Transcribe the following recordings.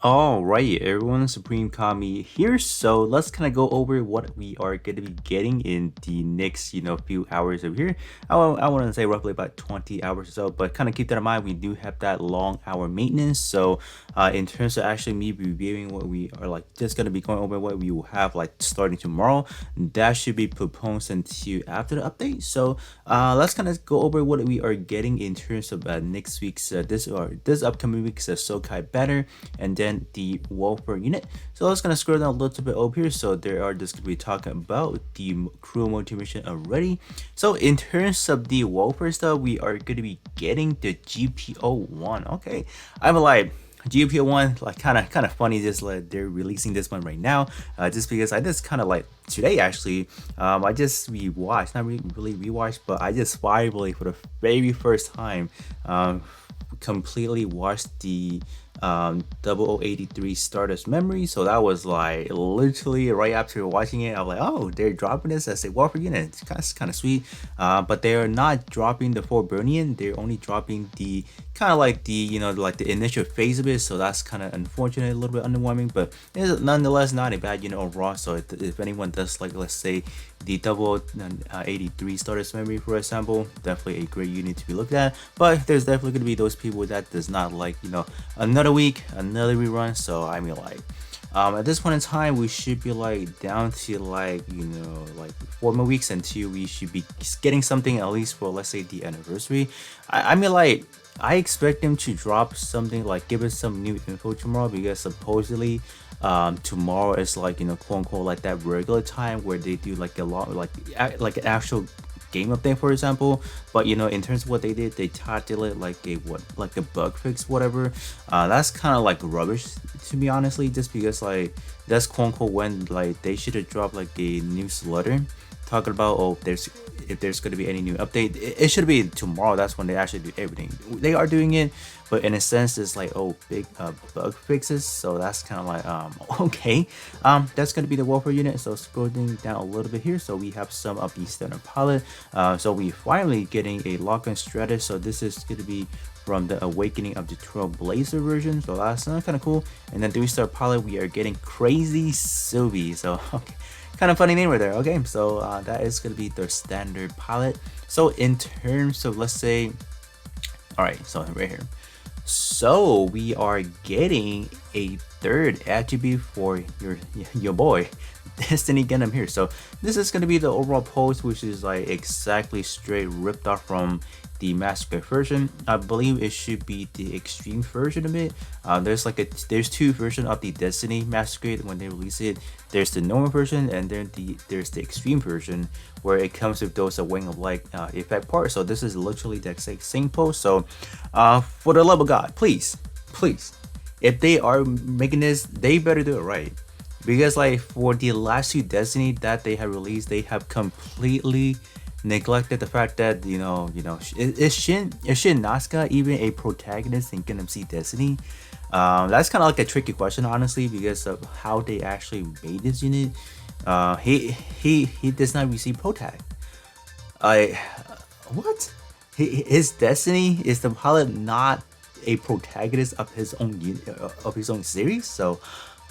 All right, everyone, Supreme Kami here. So let's kind of go over what we are going to be getting in the next, few hours over here. I want to say roughly about 20 hours or so, but kind of keep that in mind. We do have that long hour maintenance. So in terms of actually me reviewing what we are like, just going to be going over what we will have like starting tomorrow. That should be proposed until after the update. So let's kind of go over what we are getting in terms of next week's this upcoming week's Sokai banner, and then the welfare unit. So let's gonna scroll down a little bit over here. So there are just gonna be talking about the crew motivation already. So in terms of the welfare stuff, we are gonna be getting the GPO1. Okay, I'm like GPO1, like kind of funny, just like they're releasing this one right now, just because I just kind of like today actually, I just rewatched, not really rewatched, but I just finally for the very first time completely watched the 0083 Stardust Memory. So that was like literally right after watching it, I was like, oh, they're dropping this as a Warfare unit. It's kind of sweet. But they're not dropping the 4 Burnian, they're only dropping the kind of like the like the initial phase of it. So that's kind of unfortunate, a little bit underwhelming, but it's nonetheless not a bad unit overall. So if anyone does like, let's say, the 0083 Stardust Memory, for example, definitely a great unit to be looked at. But there's definitely going to be those people that does not like, another week, another rerun. So I mean, like, at this point in time, we should be like down to like, like 4 more weeks until we should be getting something, at least for, let's say, the anniversary. I mean, like, I expect them to drop something, like give us some new info tomorrow, because supposedly tomorrow is like, quote unquote, like that regular time where they do like a lot, like an actual game update, for example. But in terms of what they did, they titled it like a bug fix, whatever. That's kind of like rubbish, to be honestly, just because like that's quote unquote when like they should have dropped like a news letter talking about, oh, if there's going to be any new update. It should be tomorrow. That's when they actually do everything. They are doing it, but in a sense it's like, oh, big bug fixes. So that's kind of like okay. That's going to be the welfare unit. So scrolling down a little bit here, so we have some of the standard pilot. So we finally getting a lock-on stratus. So this is going to be from the Awakening of the Trailblazer version, so that's kind of cool. And then 3-star pilot, we are getting Crazy Sylvie. So okay, kind of funny name right there. Okay, so that is going to be their standard pilot. So in terms of, let's say, all right, so right here, so we are getting a third attribute for your boy Destiny Gundam here. So this is going to be the overall pose, which is like exactly straight ripped off from the Masquerade version. I believe it should be the extreme version of it. There's two versions of the Destiny Masquerade when they release it. There's the normal version, and then there's the extreme version where it comes with those wing of light effect parts. So this is literally the exact same pose. So for the love of God, please, if they are making this, they better do it right. Because like for the last two Destiny that they have released, they have completely neglected the fact that is Shin Nazca even a protagonist in Gundam Seed Destiny? That's kind of like a tricky question, honestly, because of how they actually made this unit. He does not receive Protag. I what? His Destiny is the pilot, not a protagonist of his own of his own series. So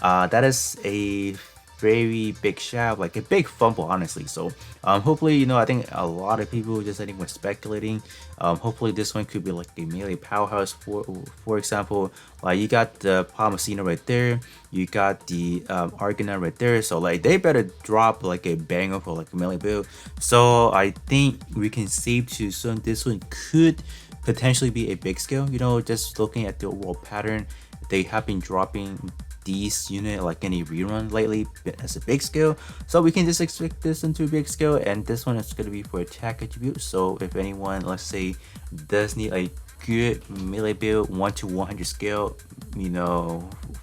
that is a very big shout, like a big fumble, honestly. So hopefully, I think a lot of people just, I think, were speculating. Hopefully this one could be like a melee powerhouse. For example, like you got the Palmacina right there, you got the Argonaut right there. So like they better drop like a banger for like a melee build. So I think we can save to assume this one could potentially be a big scale. Just looking at the overall pattern, they have been dropping these unit like any rerun lately as a big scale, so we can just expect this into a big scale. And this one is going to be for attack attribute. So if anyone, let's say, does need a good melee build 1 to 100 scale,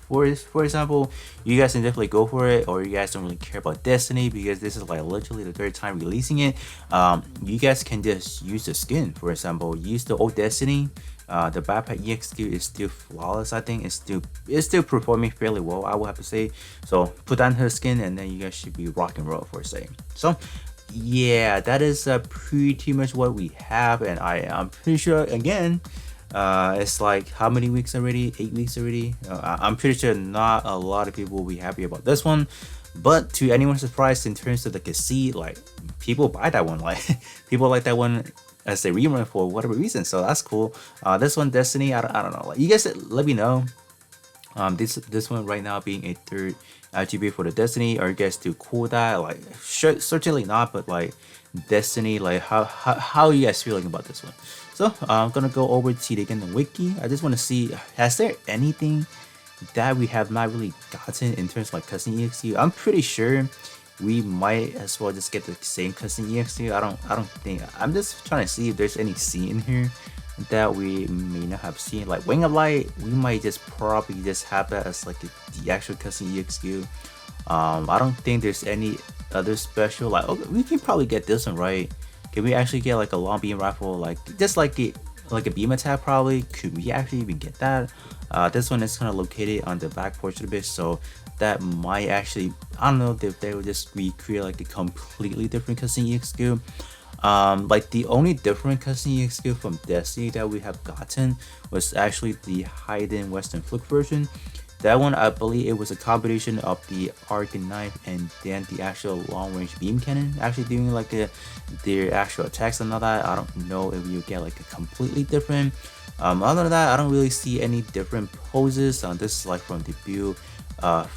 for example, you guys can definitely go for it. Or you guys don't really care about Destiny because this is like literally the third time releasing it, you guys can just use the skin. For example, use the old Destiny. The backpack EX skill is still flawless. I think it's still performing fairly well, I would have to say. So put on her skin, and then you guys should be rock and roll, for a say. So yeah, that is pretty much what we have, and I am pretty sure, again, It's like how many weeks already? 8 weeks already. I'm pretty sure not a lot of people will be happy about this one. But to anyone's surprise, in terms of the cassette, like people buy that one. Like people like that one as a rerun for whatever reason. So that's cool. This one, Destiny. I don't know. Like you guys, let me know. This one right now being a third attribute for the Destiny. Are you guys too cool with that? Like certainly not. But like Destiny, like how are you guys feeling about this one? So I'm gonna go over to the Gundam wiki. I just want to see, has there anything that we have not really gotten in terms of like custom EXU? I'm pretty sure we might as well just get the same custom EXU. I don't think. I'm just trying to see if there's any scene in here that we may not have seen. Like Wing of Light, we might just probably just have that as like the actual custom EXU. I don't think there's any other special. Like okay, we can probably get this one, right? Can we actually get like a long beam rifle, like just like a beam attack? Probably. Could we actually even get that? This one is kind of located on the back portion of it, so that might actually, I don't know if they would just recreate like a completely different custom EXU. Like the only different custom EXU from Destiny that we have gotten was actually the hidden Western Flick version. That one, I believe it was a combination of the arc and knife and then the actual long range beam cannon actually doing like their actual attacks and all that. I don't know if you get like a completely different. Other than that, I don't really see any different poses. This is like from debut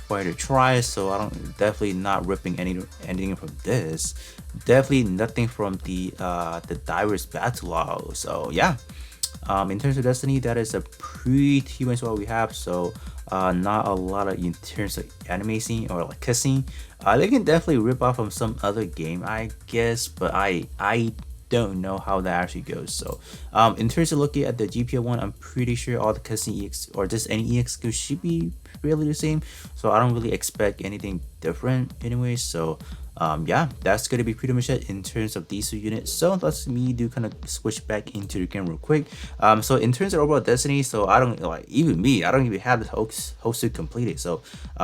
fighter tries, so I don't, definitely not ripping anything from this. Definitely nothing from the Divers battle log. So yeah. In terms of Destiny, that is a pretty much what we have. So not a lot of in terms of anime scene or like cutscene. They can definitely rip off from some other game, I guess, but I don't know how that actually goes. So in terms of looking at the GPO one, I'm pretty sure all the cutscene EX or just any EX should be really the same. So I don't really expect anything different anyway. So yeah, that's gonna be pretty much it in terms of these two units. So let's me do kind of switch back into the game real quick. So in terms of overall Destiny, so I don't like, even me, I don't even have the whole suit completed. So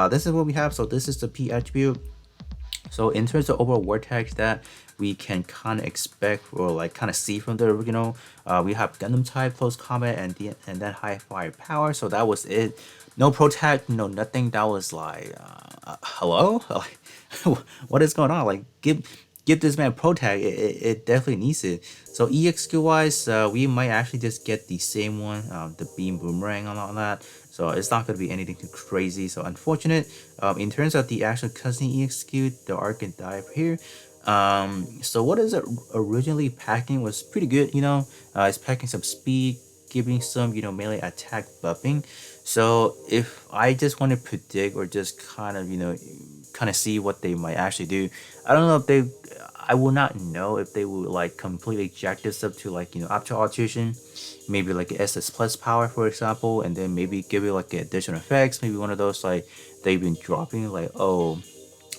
this is what we have. So this is the P attribute. So in terms of overall war tags that we can kind of expect or like kind of see from the original, we have Gundam type, close combat, and then high firepower. So that was it. No Protag, no nothing. That was like, hello, like, what is going on? Like, give this man Protag. It definitely needs it. So EXQ wise, we might actually just get the same one, the beam boomerang and all that. So it's not going to be anything too crazy. So unfortunate. In terms of the actual custom EXQ, the arc and dive here. So what is it originally packing was pretty good. You know, it's packing some speed, giving some, you know, melee attack buffing. So if I just want to predict or just kind of, you know, kind of see what they might actually do, I don't know if they, I will not know if they will like completely jack this up to like, you know, up to alteration, maybe like SS plus power, for example, and then maybe give it like additional effects, maybe one of those like they've been dropping, like, oh,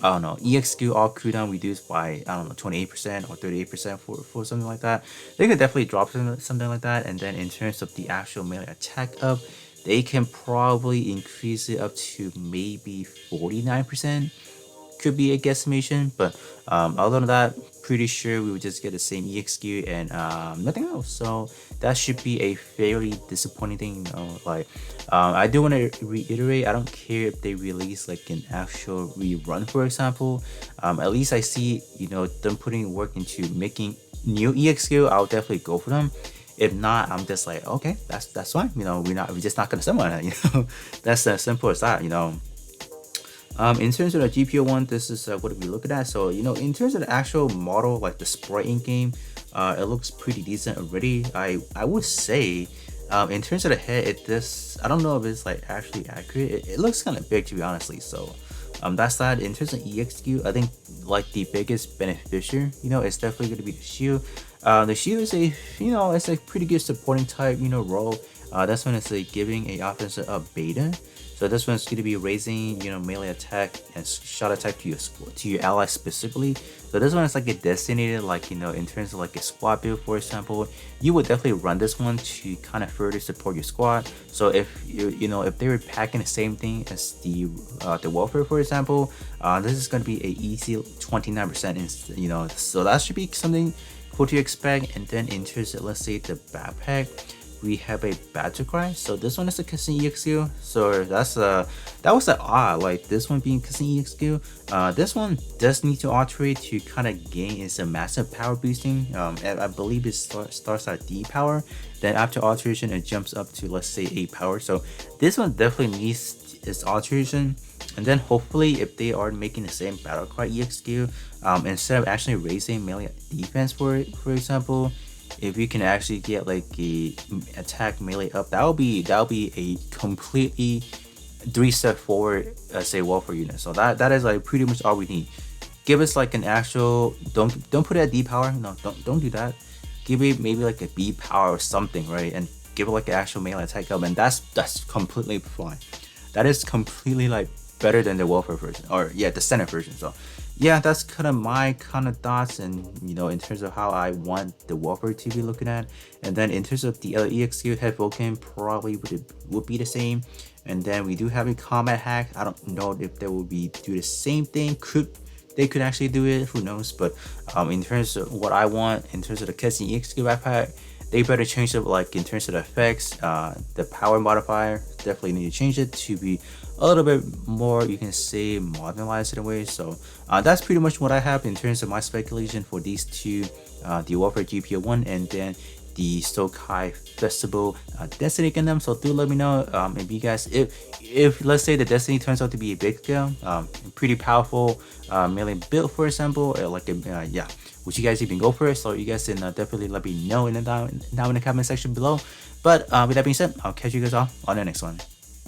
I don't know, EXQ all cooldown reduced by, I don't know, 28% or 38% for something like that. They could definitely drop something like that. And then in terms of the actual melee attack up, they can probably increase it up to maybe 49%. Could be a guesstimation, but other than that, pretty sure we would just get the same EXQ and nothing else. So that should be a fairly disappointing thing, you know. Like I do want to reiterate, I don't care if they release like an actual rerun, for example. At least I see, you know, them putting work into making new EXQ. I'll definitely go for them. If not, I'm just like, okay, that's fine. You know, we're just not gonna summon it. You know, that's as simple as that. You know. In terms of the GPO one, this is what we looking at. So, you know, in terms of the actual model, like the sprite in game, it looks pretty decent already. I would say, in terms of the head, I don't know if it's like actually accurate. It looks kind of big, to be honestly. So, that's that. In terms of EXQ, I think like the biggest beneficiary, you know, it's definitely going to be the shield. The shield is a, you know, it's a pretty good supporting type, you know, role. That's when it's like giving a offensive beta. So this one's going to be raising, you know, melee attack and shot attack to your ally specifically. So this one is like a designated, like, you know, in terms of like a squad build, for example, you would definitely run this one to kind of further support your squad. So if you know, if they were packing the same thing as the warfare, for example, this is going to be a easy 29%, you know, so that should be something cool to expect. And then in terms of, let's say, the backpack, we have a battle cry. So this one is a Cutscene EXQ. So that was an odd, like this one being Cutscene EXQ. This one does need to alterate to kind of gain some massive power boosting. And I believe it starts at D power. Then after alteration, it jumps up to, let's say, 8 power. So this one definitely needs its alteration. And then hopefully, if they are making the same battle cry EXQ, instead of actually raising melee defense for example, if you can actually get like a attack melee up, that'll be a completely 3-step forward, say, warfare unit. So that is like pretty much all we need. Give us like an actual, don't put it at D power. No, don't do that. Give it maybe like a B power or something, right? And give it like an actual melee attack up, and that's completely fine. That is completely like better than the welfare version, or yeah, the standard version. So yeah, that's kind of my kind of thoughts, and in terms of how I want the welfare to be looking at. And then in terms of the other EXQ, head Vulcan probably would be the same. And then we do have a combat hack. I don't know if they will be do the same thing. They could actually do it, who knows. But in terms of what I want, in terms of the Cutscene EXQ backpack, they better change it, like in terms of the effects, the power modifier, definitely need to change it to be a little bit more, you can say, modernized in a way. So that's pretty much what I have in terms of my speculation for these two, the Warfare GP1 and then the Sokai Festival Destiny Gundam. So do let me know if you guys, if let's say the Destiny turns out to be a big scale, pretty powerful melee build, for example, yeah, would you guys even go for it? So you guys can definitely let me know down in the comment section below. But with that being said, I'll catch you guys all on the next one.